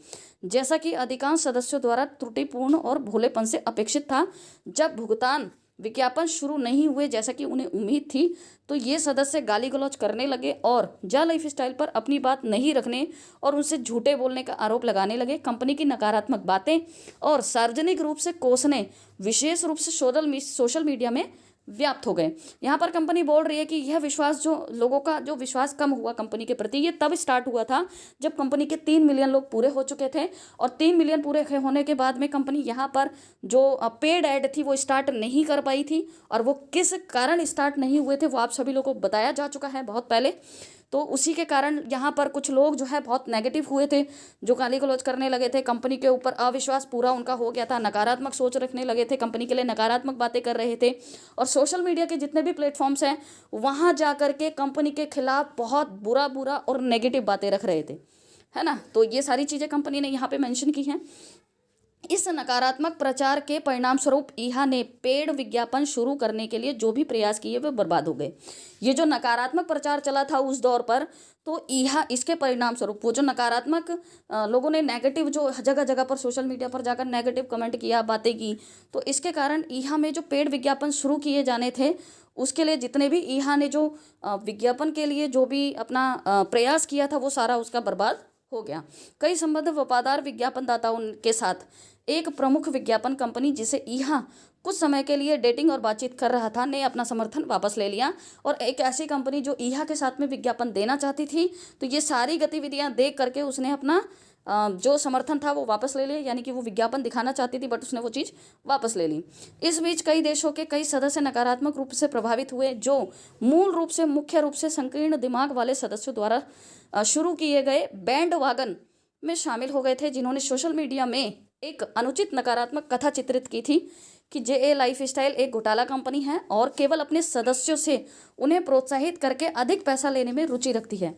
जैसा कि अधिकांश सदस्यों द्वारा त्रुटिपूर्ण और भोलेपन से अपेक्षित था। जब भुगतान विज्ञापन शुरू नहीं हुए जैसा कि उन्हें उम्मीद थी, तो ये सदस्य गाली गलौज करने लगे और जा लाइफस्टाइल पर अपनी बात नहीं रखने और उनसे झूठे बोलने का आरोप लगाने लगे। कंपनी की नकारात्मक बातें और सार्वजनिक रूप से कोसने विशेष रूप से सोशल मीडिया में व्याप्त हो गए। यहाँ पर कंपनी बोल रही है कि यह विश्वास, जो लोगों का जो विश्वास कम हुआ कंपनी के प्रति, ये तब स्टार्ट हुआ था जब कंपनी के 3 मिलियन लोग पूरे हो चुके थे, और 3 मिलियन पूरे होने के बाद में कंपनी यहाँ पर जो पेड ऐड थी वो स्टार्ट नहीं कर पाई थी, और वो किस कारण स्टार्ट नहीं हुए थे वो आप सभी लोगों को बताया जा चुका है बहुत पहले। तो उसी के कारण यहाँ पर कुछ लोग जो है बहुत नेगेटिव हुए थे, जो गाली गलौज करने लगे थे, कंपनी के ऊपर अविश्वास पूरा उनका हो गया था, नकारात्मक सोच रखने लगे थे, कंपनी के लिए नकारात्मक बातें कर रहे थे, और सोशल मीडिया के जितने भी प्लेटफॉर्म्स हैं वहाँ जा कर के कंपनी के खिलाफ बहुत बुरा और नेगेटिव बातें रख रहे थे, है ना। तो ये सारी चीज़ें कंपनी ने यहाँ पे मेंशन की हैं। इस नकारात्मक प्रचार के परिणाम स्वरूप ईहा ने पेड विज्ञापन शुरू करने के लिए जो भी प्रयास किए वे बर्बाद हो गए। ये जो नकारात्मक प्रचार चला था उस दौर पर, तो ईहा इसके परिणाम स्वरूप वो जो नकारात्मक लोगों ने नेगेटिव जो जगह जगह पर सोशल मीडिया पर जाकर नेगेटिव कमेंट किया, बातें की, तो इसके कारण ईहा में जो पेड विज्ञापन शुरू किए जाने थे उसके लिए जितने भी ईहा ने जो विज्ञापन के लिए जो भी अपना प्रयास किया था वो सारा उसका बर्बाद हो गया। कई संबंध वफादार विज्ञापनदाताओं के साथ एक प्रमुख विज्ञापन कंपनी जिसे ईहा कुछ समय के लिए डेटिंग और बातचीत कर रहा था ने अपना समर्थन वापस ले लिया, और एक ऐसी कंपनी जो ईहा के साथ में विज्ञापन देना चाहती थी, तो ये सारी गतिविधियां देख करके उसने अपना जो समर्थन था वो वापस ले लिया, यानी कि वो विज्ञापन दिखाना चाहती थी बट उसने वो चीज़ वापस ले ली। इस बीच कई देशों के कई सदस्य नकारात्मक रूप से प्रभावित हुए, जो मुख्य रूप से संकीर्ण दिमाग वाले सदस्यों द्वारा शुरू किए गए बैंड वागन में शामिल हो गए थे, जिन्होंने सोशल मीडिया में एक अनुचित नकारात्मक कथा चित्रित की थी कि जे लाइफस्टाइल एक घोटाला कंपनी है और केवल अपने सदस्यों से उन्हें प्रोत्साहित करके अधिक पैसा लेने में रुचि रखती है।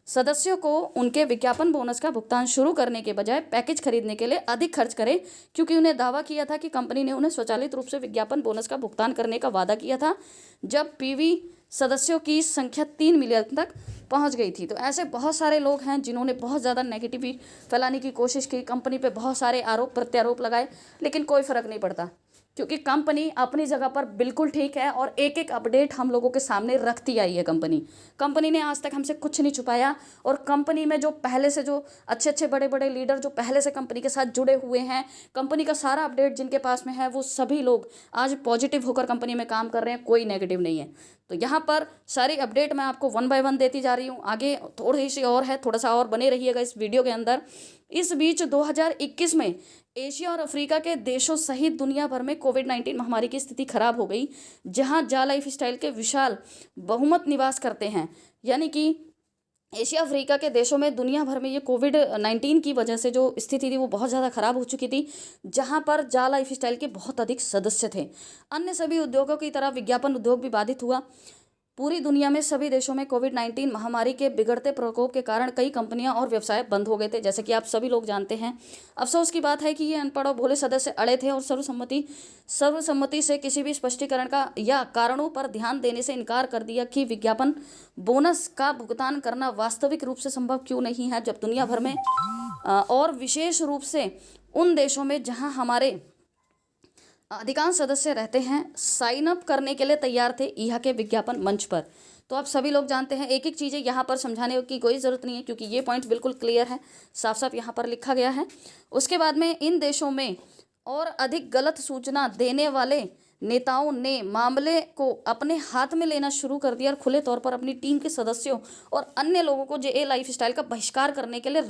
सदस्यों को उनके विज्ञापन बोनस का भुगतान शुरू करने के बजाय पैकेज खरीदने के लिए अधिक खर्च करें, क्योंकि उन्हें दावा किया था कि कंपनी ने उन्हें स्वचालित रूप से विज्ञापन बोनस का भुगतान करने का वादा किया था जब पीवी सदस्यों की संख्या 3 मिलियन तक पहुंच गई थी। तो ऐसे बहुत सारे लोग हैं जिन्होंने बहुत ज़्यादा नेगेटिविटी फैलाने की कोशिश की, कंपनी पे बहुत सारे आरोप प्रत्यारोप लगाए, लेकिन कोई फ़र्क नहीं पड़ता, क्योंकि कंपनी अपनी जगह पर बिल्कुल ठीक है और एक एक अपडेट हम लोगों के सामने रखती आई है। कंपनी ने आज तक हमसे कुछ नहीं छुपाया, और कंपनी में जो पहले से जो अच्छे बड़े बड़े लीडर जो पहले से कंपनी के साथ जुड़े हुए हैं, कंपनी का सारा अपडेट जिनके पास में है, वो सभी लोग आज पॉजिटिव होकर कंपनी में काम कर रहे हैं, कोई नेगेटिव नहीं है। तो यहाँ पर सारी अपडेट मैं आपको 1 बाय 1 देती जा रही हूँ। आगे थोड़ी सी और है, थोड़ा सा और बने रहिएगा इस वीडियो के अंदर। इस बीच 2021 में एशिया और अफ्रीका के देशों सहित दुनिया भर में कोविड-19 महामारी की स्थिति खराब हो गई, जहां जा लाइफस्टाइल के विशाल बहुमत निवास करते हैं, यानी कि एशिया अफ्रीका के देशों में दुनिया भर में ये कोविड-19 की वजह से जो स्थिति थी वो बहुत ज़्यादा ख़राब हो चुकी थी, जहाँ पर जा लाइफ स्टाइल के बहुत अधिक सदस्य थे। अन्य सभी उद्योगों की तरह विज्ञापन उद्योग भी बाधित हुआ। पूरी दुनिया में सभी देशों में कोविड-19 महामारी के बिगड़ते प्रकोप के कारण कई कंपनियां और व्यवसाय बंद हो गए थे, जैसे कि आप सभी लोग जानते हैं। अफसोस की बात है कि ये अनपढ़ और भोले सदस्य अड़े थे और सर्वसम्मति से किसी भी स्पष्टीकरण का या कारणों पर ध्यान देने से इनकार कर दिया कि विज्ञापन बोनस का भुगतान करना वास्तविक रूप से संभव क्यों नहीं है, जब दुनिया भर में और विशेष रूप से उन देशों में जहाँ हमारे अधिकांश सदस्य रहते हैं, साइन अप करने के लिए तैयार थे यहाँ के विज्ञापन मंच पर। तो आप सभी लोग जानते हैं, एक एक चीज़ें यहाँ पर समझाने की कोई ज़रूरत नहीं है, क्योंकि ये पॉइंट बिल्कुल क्लियर है, साफ साफ यहाँ पर लिखा गया है। उसके बाद में इन देशों में और अधिक गलत सूचना देने वाले नेताओं ने मामले को अपने हाथ में लेना शुरू कर दिया और खुले तौर पर अपनी टीम के सदस्यों और अन्य लोगों को जे लाइफ स्टाइल का बहिष्कार करने के लिए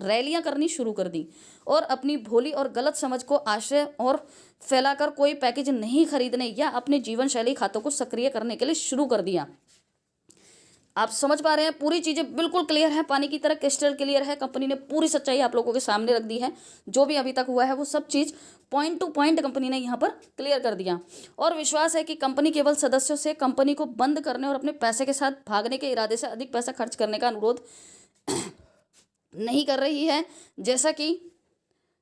रैलियां करनी शुरू कर दी और अपनी भोली और गलत समझ को आश्रय और फैलाकर कोई पैकेज नहीं खरीदने या अपने जीवन शैली खातों को सक्रिय करने के लिए शुरू कर दिया। आप समझ पा रहे हैं, पूरी चीज़ें बिल्कुल क्लियर है, पानी की तरह क्रिस्टल क्लियर है। कंपनी ने पूरी सच्चाई आप लोगों के सामने रख दी है। जो भी अभी तक हुआ है वो सब चीज़ पॉइंट टू पॉइंट कंपनी ने यहाँ पर क्लियर कर दिया। और विश्वास है कि कंपनी केवल सदस्यों से कंपनी को बंद करने और अपने पैसे के साथ भागने के इरादे से अधिक पैसा खर्च करने का अनुरोध नहीं कर रही है, जैसा कि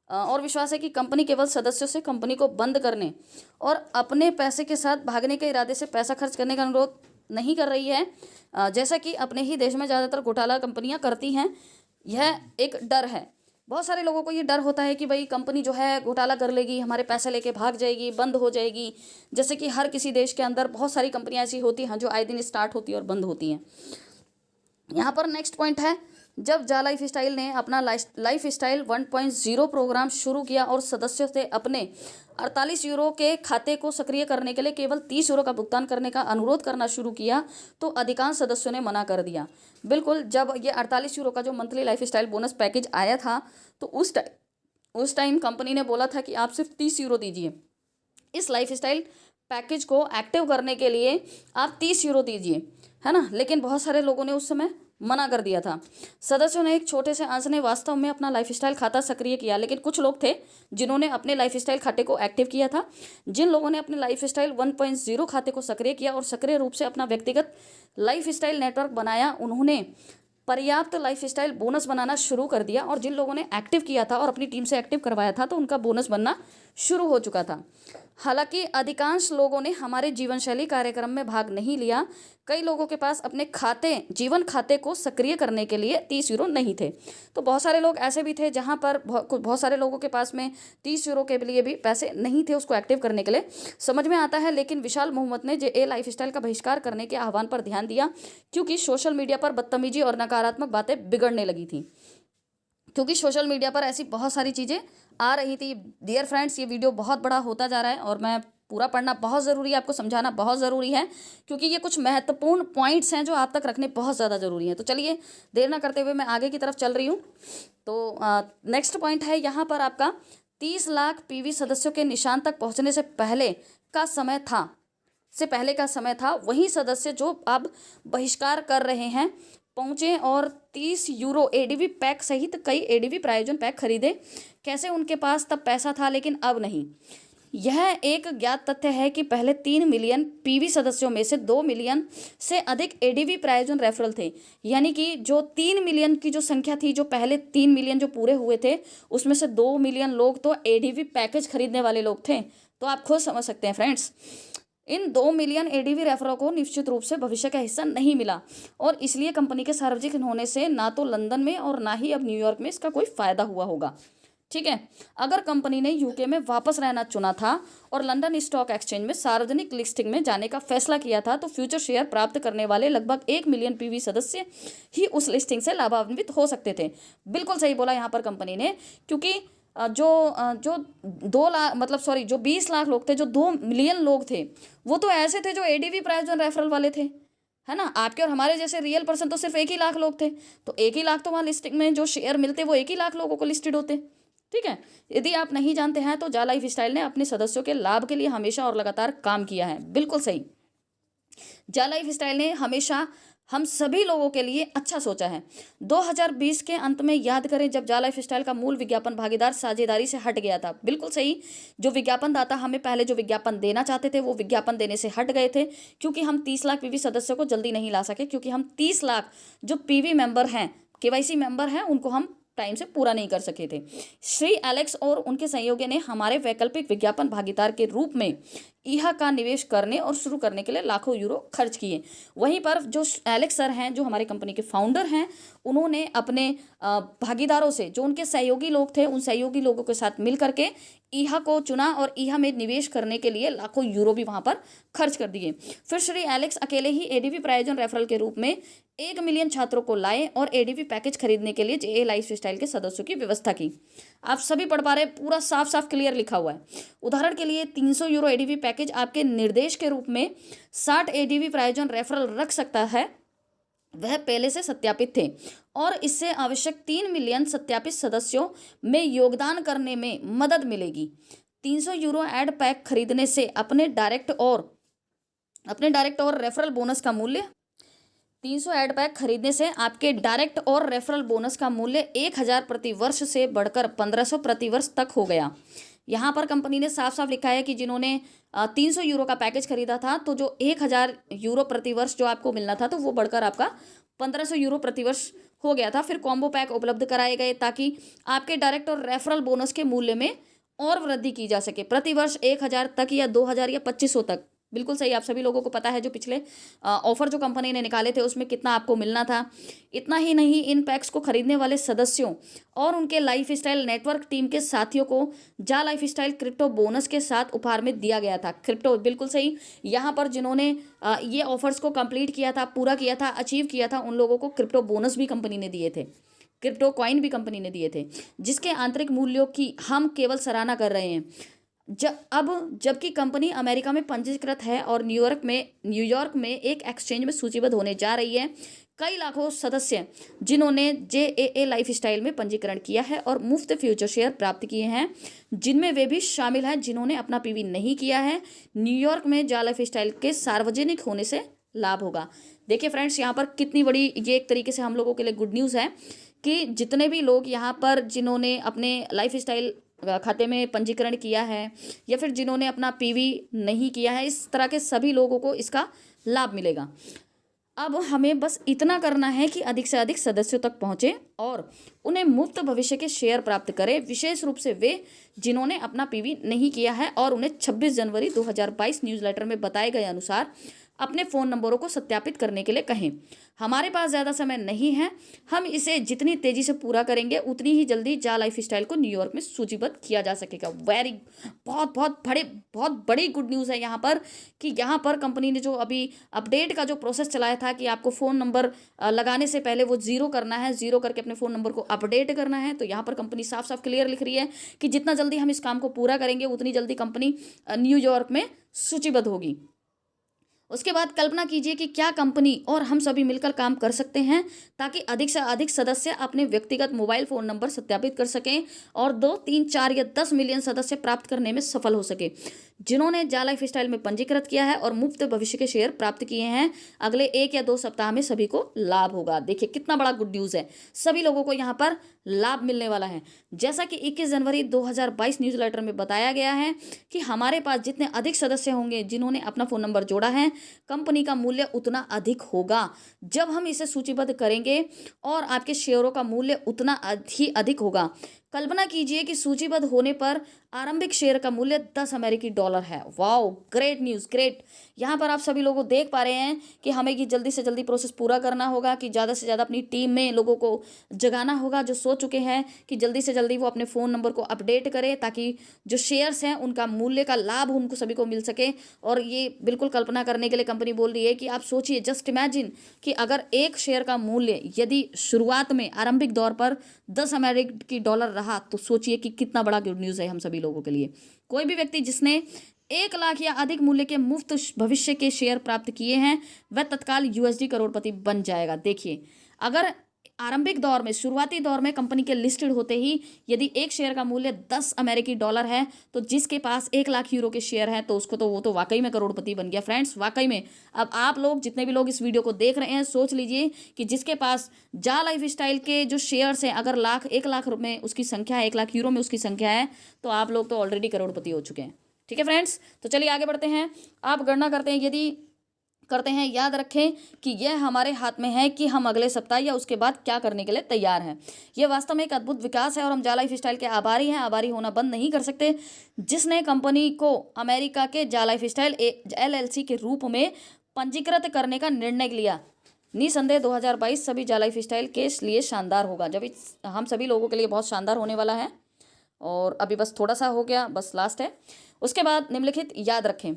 और विश्वास है कि कंपनी केवल सदस्यों से कंपनी को बंद करने और अपने पैसे के साथ भागने के इरादे से पैसा खर्च करने का अनुरोध नहीं कर रही है, जैसा कि अपने ही देश में ज़्यादातर घोटाला कंपनियां करती हैं। यह एक डर है। बहुत सारे लोगों को ये डर होता है कि भाई कंपनी जो है घोटाला कर लेगी, हमारे पैसे लेके भाग जाएगी, बंद हो जाएगी। जैसे कि हर किसी देश के अंदर बहुत सारी कंपनियां ऐसी होती हैं जो आए दिन स्टार्ट होती है और बंद होती हैं। यहाँ पर नेक्स्ट पॉइंट है, जब जा लाइफ स्टाइल ने अपना लाइफ स्टाइल 1.0 प्रोग्राम शुरू किया और सदस्यों से अपने 48 यूरो के खाते को सक्रिय करने के लिए केवल 30 यूरो का भुगतान करने का अनुरोध करना शुरू किया, तो अधिकांश सदस्यों ने मना कर दिया। बिल्कुल, जब ये 48 यूरो का जो monthly life style bonus package आया था, तो उस टाइम कंपनी ने बोला था कि आप सिर्फ 30 यूरो दीजिए। इस लाइफ स्टाइल पैकेज को एक्टिव करने के लिए आप 30 यूरो दीजिए, है ना। लेकिन बहुत सारे लोगों ने उस समय मना कर दिया था। सदस्यों ने एक छोटे से अंश ने वास्तव में अपना लाइफस्टाइल खाता सक्रिय किया, लेकिन कुछ लोग थे जिन्होंने अपने लाइफस्टाइल खाते को एक्टिव किया था। जिन लोगों ने अपने लाइफस्टाइल 1.0 खाते को सक्रिय किया और सक्रिय रूप से अपना व्यक्तिगत लाइफस्टाइल नेटवर्क बनाया, उन्होंने पर्याप्त लाइफस्टाइल बोनस बनाना शुरू कर दिया। और जिन लोगों ने एक्टिव किया था और अपनी टीम से एक्टिव करवाया था, तो उनका बोनस बनना शुरू हो चुका था। हालांकि अधिकांश लोगों ने हमारे जीवन शैली कार्यक्रम में भाग नहीं लिया। कई लोगों के पास अपने जीवन खाते को सक्रिय करने के लिए 30 यूरो नहीं थे। तो बहुत सारे लोग ऐसे भी थे जहां पर बहुत सारे लोगों के पास में 30 यूरो के लिए भी पैसे नहीं थे उसको एक्टिव करने के लिए। समझ में आता है, लेकिन विशाल बहुमत ने जे लाइफ स्टाइल का बहिष्कार करने के आह्वान पर ध्यान दिया, क्योंकि सोशल मीडिया पर बदतमीजी और नकारात्मक बातें बिगड़ने लगी थी। क्योंकि सोशल मीडिया पर ऐसी बहुत सारी चीज़ें आ रही थी। डियर फ्रेंड्स, ये वीडियो बहुत बड़ा होता जा रहा है और मैं पूरा पढ़ना बहुत ज़रूरी है, आपको समझाना बहुत ज़रूरी है, क्योंकि ये कुछ महत्वपूर्ण पॉइंट्स हैं जो आप तक रखने बहुत ज़्यादा ज़रूरी हैं। तो चलिए देर ना करते हुए मैं आगे की तरफ चल रही हूँ। तो नेक्स्ट पॉइंट है यहाँ पर आपका 30 लाख पीवी सदस्यों के निशान तक पहुँचने से पहले का समय था वही सदस्य जो अब बहिष्कार कर रहे हैं पहुंचे और 30 यूरो एडीवी पैक सहित कई एडीवी प्रायोजन पैक खरीदे। कैसे? उनके पास तब पैसा था लेकिन अब नहीं। यह एक ज्ञात तथ्य है कि पहले 3 मिलियन पीवी सदस्यों में से 2 मिलियन से अधिक एडीवी प्रायोजन रेफरल थे। यानी कि जो 3 मिलियन की जो संख्या थी, जो पहले 3 मिलियन जो पूरे हुए थे, उसमें से 2 मिलियन लोग तो एडीवी पैकेज खरीदने वाले लोग थे। तो आप खुद समझ सकते हैं फ्रेंड्स, इन 2 मिलियन एडीवी रेफरों को निश्चित रूप से भविष्य का हिस्सा नहीं मिला और इसलिए कंपनी के सार्वजनिक होने से ना तो लंदन में और ना ही अब न्यूयॉर्क में इसका कोई फायदा हुआ होगा। ठीक है, अगर कंपनी ने यूके में वापस रहना चुना था और लंदन स्टॉक एक्सचेंज में सार्वजनिक लिस्टिंग में जाने का फैसला किया था, तो फ्यूचर शेयर प्राप्त करने वाले लगभग 1 मिलियन पीवी सदस्य ही उस लिस्टिंग से लाभान्वित हो सकते थे। बिल्कुल सही बोला यहाँ पर कंपनी ने, क्योंकि जो 20 लाख लोग थे, जो 2 मिलियन लोग थे, वो तो ऐसे थे जो एडीवी प्रायोजन रेफरल वाले थे, है ना। आपके और हमारे जैसे रियल पर्सन तो सिर्फ 1 ही लाख लोग थे, तो 1 ही लाख तो वहाँ लिस्टिंग में जो शेयर मिलते वो 1 ही लाख लोगों को लिस्टेड होते। ठीक है, यदि आप नहीं जानते हैं तो जा लाइफ स्टाइल ने अपने सदस्यों के लाभ के लिए हमेशा और लगातार काम किया है। बिल्कुल सही, जा लाइफ स्टाइल ने हमेशा हम सभी लोगों के लिए अच्छा सोचा है। 2020 के अंत में याद करें जब जा लाइफस्टाइल का मूल विज्ञापन भागीदार साझेदारी से हट गया था। बिल्कुल सही, जो विज्ञापन दाता हमें पहले जो विज्ञापन देना चाहते थे वो विज्ञापन देने से हट गए थे, क्योंकि हम 30 लाख पीवी सदस्यों को जल्दी नहीं ला सके, क्योंकि हम 30 लाख जो पीवी मेंबर हैं, केवाईसी मेंबर हैं, उनको हम टाइम से पूरा नहीं कर सके थे। श्री एलेक्स और उनके सहयोगी ने हमारे वैकल्पिक विज्ञापन भागीदार के रूप में ईहा का निवेश करने और शुरू करने के लिए लाखों यूरो खर्च किए। वहीं पर जो एलेक्स सर हैं, जो हमारी कंपनी के फाउंडर हैं, उन्होंने अपने भागीदारों से, जो उनके सहयोगी लोग थे, उन सहयोगी लोगों के साथ मिल करके ईहा को चुना और ईहा में निवेश करने के लिए लाखों यूरो भी वहां पर खर्च कर दिए। फिर श्री एलेक्स अकेले ही एडीपी प्रायोजन रेफरल के रूप में 1 मिलियन छात्रों को लाए और एडीपी पैकेज खरीदने के लिए जे लाइफस्टाइल के सदस्यों की व्यवस्था की। आप सभी पढ़ पा रहे, पूरा साफ साफ क्लियर लिखा हुआ है। उदाहरण के लिए 300 यूरो एडीपी पैकेज आपके निर्देश के रूप में 60 एडीपी प्रायोजन रेफरल रख सकता है, वह पहले से सत्यापित थे और इससे आवश्यक 3 मिलियन सत्यापित सदस्यों में योगदान करने में मदद मिलेगी। 300 यूरो एड पैक खरीदने से अपने डायरेक्ट और रेफरल बोनस का मूल्य 300 एड पैक खरीदने से आपके डायरेक्ट और रेफरल बोनस का मूल्य 1000 प्रति वर्ष से बढ़कर 1500 प्रति वर्ष तक हो गया। यहाँ पर कंपनी ने साफ साफ लिखा है कि जिन्होंने 300 यूरो का पैकेज खरीदा था, तो जो 1000 यूरो प्रति वर्ष जो आपको मिलना था, तो वो बढ़कर आपका 1500 यूरो प्रति वर्ष हो गया था। फिर कॉम्बो पैक उपलब्ध कराए गए ताकि आपके डायरेक्ट और रेफरल बोनस के मूल्य में और वृद्धि की जा सके, प्रति वर्ष 1000 तक या 2000 या 2500 तक। बिल्कुल सही, आप सभी लोगों को पता है जो पिछले ऑफर जो कंपनी ने निकाले थे उसमें कितना आपको मिलना था। इतना ही नहीं, इन पैक्स को खरीदने वाले सदस्यों और उनके लाइफस्टाइल नेटवर्क टीम के साथियों को जा लाइफस्टाइल क्रिप्टो बोनस के साथ उपहार में दिया गया था। क्रिप्टो, बिल्कुल सही, यहाँ पर जिन्होंने ये ऑफर्स को कंप्लीट किया था, पूरा किया था, अचीव किया था, उन लोगों को क्रिप्टो बोनस भी कंपनी ने दिए थे, क्रिप्टो कॉइन भी कंपनी ने दिए थे, जिसके आंतरिक मूल्यों की हम केवल सराहना कर रहे हैं। जबकि कंपनी अमेरिका में पंजीकृत है और न्यूयॉर्क में एक एक्सचेंज में सूचीबद्ध होने जा रही है, कई लाखों सदस्य जिन्होंने जे लाइफस्टाइल में पंजीकरण किया है और मुफ्त फ्यूचर शेयर प्राप्त किए हैं, जिनमें वे भी शामिल हैं जिन्होंने अपना पीवी नहीं किया है। न्यूयॉर्क में जा लाइफस्टाइल के सार्वजनिक होने से लाभ होगा। देखिए फ्रेंड्स, यहाँ पर कितनी बड़ी ये एक तरीके से हम लोगों के लिए गुड न्यूज़ है कि जितने भी लोग यहाँ पर जिन्होंने अपने लाइफस्टाइल खाते में पंजीकरण किया है या फिर जिन्होंने अपना पीवी नहीं किया है, इस तरह के सभी लोगों को इसका लाभ मिलेगा। अब हमें बस इतना करना है कि अधिक से अधिक सदस्यों तक पहुंचे और उन्हें मुफ्त भविष्य के शेयर प्राप्त करें, विशेष रूप से वे जिन्होंने अपना पीवी नहीं किया है और उन्हें 26 जनवरी 2022 न्यूज़लेटर में बताए गए अनुसार अपने फ़ोन नंबरों को सत्यापित करने के लिए कहें। हमारे पास ज़्यादा समय नहीं है, हम इसे जितनी तेज़ी से पूरा करेंगे उतनी ही जल्दी जा लाइफस्टाइल को न्यूयॉर्क में सूचीबद्ध किया जा सकेगा। बहुत बड़ी गुड न्यूज़ है यहाँ पर कि यहाँ पर कंपनी ने जो अभी अपडेट का जो प्रोसेस चलाया था कि आपको फ़ोन नंबर लगाने से पहले वो 0 करना है, 0 करके अपने फ़ोन नंबर को अपडेट करना है, तो यहाँ पर कंपनी साफ साफ क्लियर लिख रही है कि जितना जल्दी हम इस काम को पूरा करेंगे उतनी जल्दी कंपनी न्यूयॉर्क में सूचीबद्ध होगी। उसके बाद कल्पना कीजिए कि क्या कंपनी और हम सभी मिलकर काम कर सकते हैं ताकि अधिक से अधिक सदस्य अपने व्यक्तिगत मोबाइल फ़ोन नंबर सत्यापित कर सकें और 2, 3, 4 या 10 मिलियन सदस्य प्राप्त करने में सफल हो सके, जिन्होंने जा लाइफस्टाइल में पंजीकृत किया है और मुफ्त भविष्य के शेयर प्राप्त किए हैं। अगले 1 या 2 सप्ताह में सभी को लाभ होगा। देखिए कितना बड़ा गुड न्यूज़ है, सभी लोगों को यहाँ पर लाभ मिलने वाला है। जैसा कि 21 जनवरी 2022 न्यूज़लेटर में बताया गया है कि हमारे पास जितने अधिक सदस्य होंगे जिन्होंने अपना फ़ोन नंबर जोड़ा है, कंपनी का मूल्य उतना अधिक होगा। जब हम इसे सूचीबद्ध करेंगे और आपके शेयरों का मूल्य उतना ही अधिक होगा। कल्पना कीजिए कि सूचीबद्ध होने पर आरंभिक शेयर का मूल्य 10 अमेरिकी डॉलर है। Wow, great news, great. यहाँ पर आप सभी लोगों देख पा रहे हैं कि हमें ये जल्दी से जल्दी प्रोसेस पूरा करना होगा, कि ज़्यादा से ज़्यादा अपनी टीम में लोगों को जगाना होगा जो सो चुके हैं कि जल्दी से जल्दी वो अपने फ़ोन नंबर को अपडेट करें ताकि जो शेयर्स हैं उनका मूल्य का लाभ उनको सभी को मिल सके। और ये बिल्कुल कल्पना करने के लिए कंपनी बोल रही है कि आप सोचिए, जस्ट इमेजिन कि अगर एक शेयर का मूल्य यदि शुरुआत में आरंभिक दौर पर 10 अमेरिकी डॉलर रहा, तो सोचिए कि कितना बड़ा गुड न्यूज़ है हम सभी लोगों के लिए। कोई भी व्यक्ति जिसने 1 लाख या अधिक मूल्य के मुफ्त भविष्य के शेयर प्राप्त किए हैं वह तत्काल USD करोड़पति बन जाएगा। देखिए, अगर आरंभिक दौर में, शुरुआती दौर में कंपनी के लिस्टेड होते ही यदि एक शेयर का मूल्य 10 अमेरिकी डॉलर है तो जिसके पास 1 लाख यूरो के शेयर हैं तो उसको तो वो तो वाकई में करोड़पति बन गया फ्रेंड्स, वाकई में। अब आप लोग जितने भी लोग इस वीडियो को देख रहे हैं सोच लीजिए कि जिसके पास जा लाइफ स्टाइल के जो शेयर्स हैं, अगर 1 लाख में उसकी संख्या है, 1 लाख यूरो में उसकी संख्या है, तो आप लोग तो ऑलरेडी करोड़पति हो चुके हैं। ठीक है फ्रेंड्स, तो चलिए आगे बढ़ते हैं। आप गणना करते हैं, यदि करते हैं, याद रखें कि यह हमारे हाथ में है कि हम अगले सप्ताह या उसके बाद क्या करने के लिए तैयार हैं। यह वास्तव में एक अद्भुत विकास है और हम जा लाइफ स्टाइल के आभारी हैं, आभारी होना बंद नहीं कर सकते, जिसने कंपनी को अमेरिका के जा लाइफ स्टाइल LLC के रूप में पंजीकृत करने का निर्णय लिया। निसंदेह 2022 सभी जा लाइफ स्टाइल के लिए शानदार होगा। जब हम सभी लोगों के लिए बहुत शानदार होने वाला है और अभी बस थोड़ा सा हो गया, बस लास्ट है। उसके बाद निम्नलिखित याद रखें,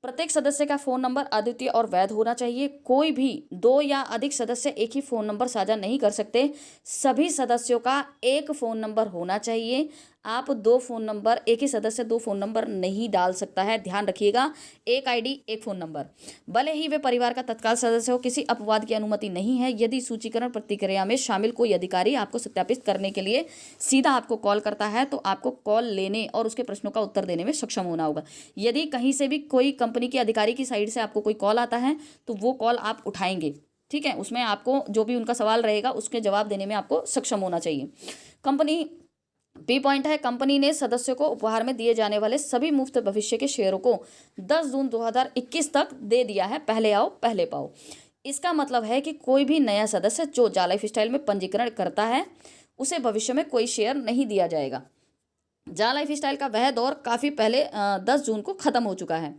प्रत्येक सदस्य का फ़ोन नंबर अद्वितीय और वैध होना चाहिए। कोई भी 2 या अधिक सदस्य एक ही फ़ोन नंबर साझा नहीं कर सकते। सभी सदस्यों का एक फ़ोन नंबर होना चाहिए। आप 2 फ़ोन नंबर, एक ही सदस्य 2 फ़ोन नंबर नहीं डाल सकता है, ध्यान रखिएगा। एक आईडी, एक फ़ोन नंबर, भले ही वे परिवार का तत्काल सदस्य हो। किसी अपवाद की अनुमति नहीं है। यदि सूचीकरण प्रक्रिया में शामिल कोई अधिकारी आपको सत्यापित करने के लिए सीधा आपको कॉल करता है तो आपको कॉल लेने और उसके प्रश्नों का उत्तर देने में सक्षम होना होगा। यदि कहीं से भी कोई कंपनी के अधिकारी की साइड से आपको कोई कॉल आता है तो वो कॉल आप उठाएंगे, ठीक है। उसमें आपको जो भी उनका सवाल रहेगा उसके जवाब देने में आपको सक्षम होना चाहिए। कंपनी बी पॉइंट है, कंपनी ने सदस्यों को उपहार में दिए जाने वाले सभी मुफ्त भविष्य के शेयरों को 10 जून 2021 तक दे दिया है। पहले आओ पहले पाओ। इसका मतलब है कि कोई भी नया सदस्य जो जा लाइफ स्टाइल में पंजीकरण करता है उसे भविष्य में कोई शेयर नहीं दिया जाएगा। जा लाइफ स्टाइल का वह दौर काफ़ी पहले 10 जून को ख़त्म हो चुका है।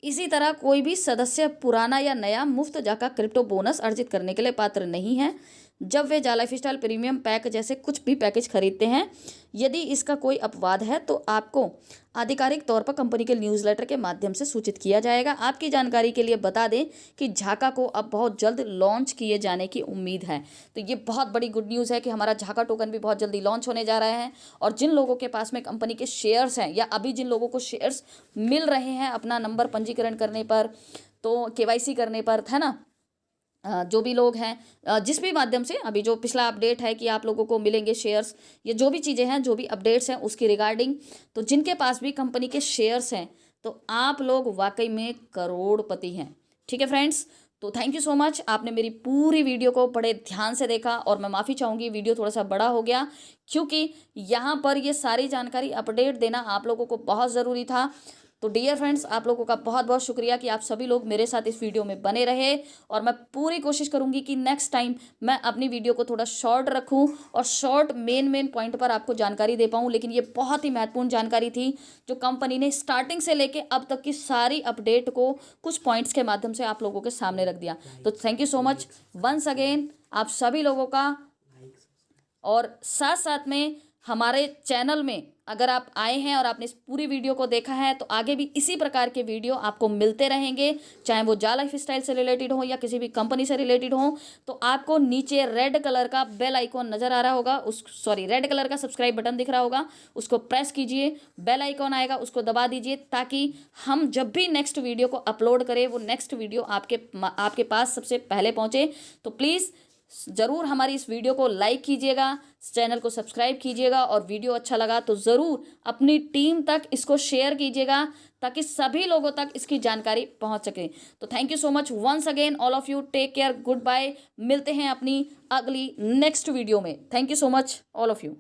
इसी तरह कोई भी सदस्य पुराना या नया मुफ्त जाका क्रिप्टो बोनस अर्जित करने के लिए पात्र नहीं है जब वे जा लाइफ स्टाइल प्रीमियम पैक जैसे कुछ भी पैकेज खरीदते हैं। यदि इसका कोई अपवाद है तो आपको आधिकारिक तौर पर कंपनी के न्यूज़लेटर के माध्यम से सूचित किया जाएगा। आपकी जानकारी के लिए बता दें कि झाका को अब बहुत जल्द लॉन्च किए जाने की उम्मीद है। तो ये बहुत बड़ी गुड न्यूज़ है कि हमारा झाका टोकन भी बहुत जल्दी लॉन्च होने जा रहा है। और जिन लोगों के पास में कंपनी के शेयर्स हैं या अभी जिन लोगों को शेयर्स मिल रहे हैं अपना नंबर पंजीकरण करने पर, तो KYC करने पर, है ना, जो भी लोग हैं जिस भी माध्यम से अभी जो पिछला अपडेट है कि आप लोगों को मिलेंगे शेयर्स, ये जो भी चीज़ें हैं, जो भी अपडेट्स हैं उसकी रिगार्डिंग, तो जिनके पास भी कंपनी के शेयर्स हैं तो आप लोग वाकई में करोड़पति हैं। ठीक है फ्रेंड्स, तो थैंक यू सो मच, आपने मेरी पूरी वीडियो को बड़े ध्यान से देखा और मैं माफ़ी चाहूँगी वीडियो थोड़ा सा बड़ा हो गया क्योंकि यहाँ पर ये सारी जानकारी अपडेट देना आप लोगों को बहुत ज़रूरी था। तो डियर फ्रेंड्स, आप लोगों का बहुत बहुत शुक्रिया कि आप सभी लोग मेरे साथ इस वीडियो में बने रहे और मैं पूरी कोशिश करूंगी कि नेक्स्ट टाइम मैं अपनी वीडियो को थोड़ा शॉर्ट रखूं और शॉर्ट मेन पॉइंट पर आपको जानकारी दे पाऊं। लेकिन ये बहुत ही महत्वपूर्ण जानकारी थी जो कंपनी ने स्टार्टिंग से लेके अब तक की सारी अपडेट को कुछ पॉइंट्स के माध्यम से आप लोगों के सामने रख दिया। तो thank you so much once again आप सभी लोगों का। और साथ साथ में हमारे चैनल में अगर आप आए हैं और आपने इस पूरी वीडियो को देखा है तो आगे भी इसी प्रकार के वीडियो आपको मिलते रहेंगे, चाहे वो जा लाइफ स्टाइल से रिलेटेड हो या किसी भी कंपनी से रिलेटेड हो। तो आपको नीचे रेड कलर का बेल आइकॉन नज़र आ रहा होगा, रेड कलर का सब्सक्राइब बटन दिख रहा होगा, उसको प्रेस कीजिए, बेल आइकॉन आएगा उसको दबा दीजिए ताकि हम जब भी नेक्स्ट वीडियो को अपलोड करें वो नेक्स्ट वीडियो आपके पास सबसे पहले पहुँचे। तो प्लीज़ ज़रूर हमारी इस वीडियो को लाइक कीजिएगा, चैनल को सब्सक्राइब कीजिएगा और वीडियो अच्छा लगा तो ज़रूर अपनी टीम तक इसको शेयर कीजिएगा ताकि सभी लोगों तक इसकी जानकारी पहुंच सके। तो thank you so much once again all of you, take care, good bye. मिलते हैं अपनी अगली नेक्स्ट वीडियो में। Thank you so much all of you.